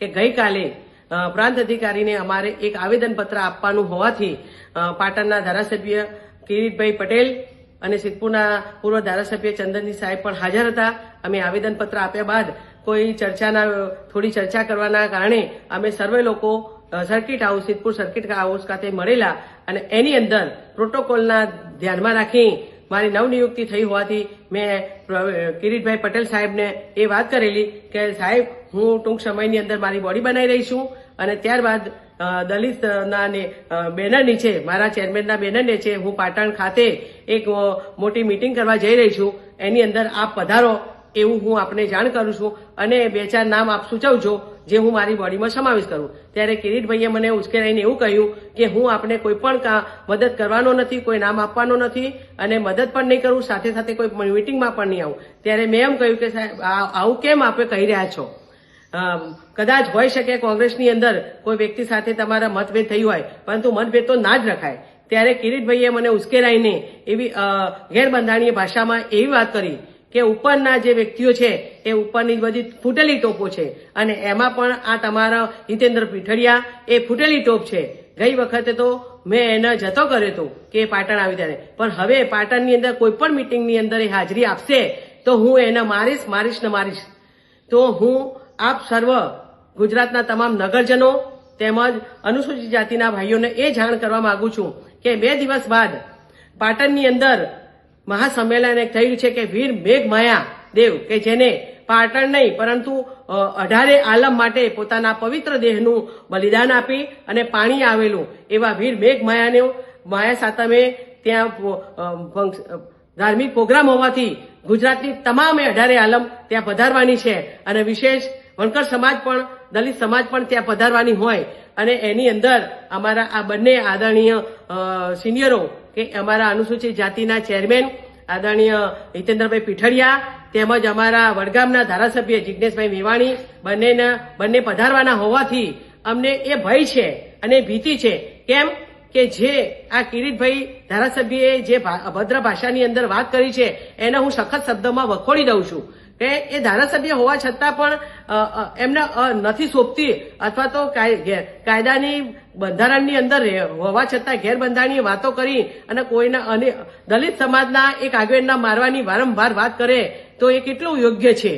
કે ગઈકાલે પ્રાંત અધિકારીને અમારે એક આવેદનપત્ર આપવાનું હોવાથી પાટણના ધારાસભ્ય કિરીટભાઈ પટેલ અને સિદ્ધપુરના પૂર્વ ધારાસભ્ય ચંદનજી સાહેબ પણ હાજર હતા. અમે આવેદનપત્ર આપ્યા બાદ થોડી ચર્ચા કરવાના કારણે અમે સર્વે લોકો circuit house Siddhpur circuit house ખાતે મળેલા અને એની અંદર પ્રોટોકોલના ધ્યાનમાં રાખી મારી નવનિયુક્તિ થઈ હોવાથી મેં કિરીટભાઈ પટેલ સાહેબને એ વાત કરેલી કે સાહેબ હું ટૂંક સમયની અંદર મારી બોડી બનાવી રહી છું અને ત્યારબાદ દલિતના બેનર નીચે મારા ચેરમેનના બેનર નીચે હું પાટણ ખાતે એક મોટી મીટિંગ કરવા જઈ રહી છું. એની અંદર આપ પધારો એવું હું આપને જાણ કરું છું અને 2-4 નામ આપ સૂચવજો જે હું મારી બોડીમાં સમાવેશ કરું. ત્યારે કિરીટભાઈએ મને ઉશ્કેરાઈને એવું કહ્યું કે હું આપને કોઈ પણ મદદ કરવાનો નથી, કોઈ નામ આપવાનો નથી અને મદદ પણ નહીં કરું, સાથે સાથે કોઈ મીટિંગમાં પણ નહીં આવું. ત્યારે મેં એમ કહ્યું કે સાહેબ આવું કેમ આપણે કહી રહ્યા છો? કદાચ હોઈ શકે કોંગ્રેસની અંદર કોઈ વ્યક્તિ સાથે તમારા મતભેદ થઈ હોય, પરંતુ મતભેદ તો ના જ રખાય. ત્યારે કિરીટભાઈએ મને ઉશ્કેરાઈને એવી ગેરબંધારણીય ભાષામાં એવી વાત કરી કે ઉપરના જે વ્યક્તિઓ છે એ ઉપરની બધી ફૂટેલી ટોપો છે અને એમાં પણ આ તમારા હિતેન્દ્ર પીઠડિયા એ ફૂટેલી ટોપ છે. ગઈ વખતે તો મેં એને જતો કર્યો હતો કે પાટણ આવી ત્યારે, પણ હવે પાટણની અંદર કોઈ પણ મિટિંગની અંદર એ હાજરી આપશે તો હું એને મારીશ. તો હું આપ સર્વ ગુજરાતના તમામ નગરજનો તેમજ અનુસૂચિત જાતિના ભાઈઓને એ જાણ કરવા માંગુ છું કે 2 દિવસ બાદ પાટણની અંદર મહાસંમેલન એક થયું છે કે વીર મેઘમાયા દેવ કે જેને પાટણ નહીં પરંતુ 18 આલમ માટે પોતાના પવિત્ર દેહનું બલિદાન આપી અને પાણી આવેલું એવા વીર માયા સાતમે ત્યાં ધાર્મિક પ્રોગ્રામ હોવાથી ગુજરાતની તમામે 18 આલમ ત્યાં પધારવાની છે અને વિશેષ વણકર સમાજ પણ દલિત સમાજ પણ ત્યાં પધારવાની હોય અને એની અંદર અમારા આ બંને આદરણીય સિનિયરો કે અમારા અનુસૂચિત જાતિના ચેરમેન આદરણીય હિતેન્દ્રભાઈ પીઠડિયા તેમજ અમારા વડગામના ધારાસભ્ય જિજ્ઞેશભાઈ મેવાણી બંને પધારવાના હોવાથી અમને એ ભય છે અને ભીતિ છે. કેમ કે જે આ કિરીટભાઈ ધારાસભ્યએ જે અભદ્ર ભાષાની અંદર વાત કરી છે એને હું સખત શબ્દમાં વખોડી દઉં છું કે એ ધારાસભ્ય હોવા છતાં પણ એમને નથી સોંપતી અથવા તો કાયદાની બંધારણની અંદર હોવા છતાં ગેરબંધારણીય વાતો કરી અને કોઈના દલિત સમાજના એક આગેવાનના મારવાની વારંવાર વાત કરે તો એ કેટલું યોગ્ય છે?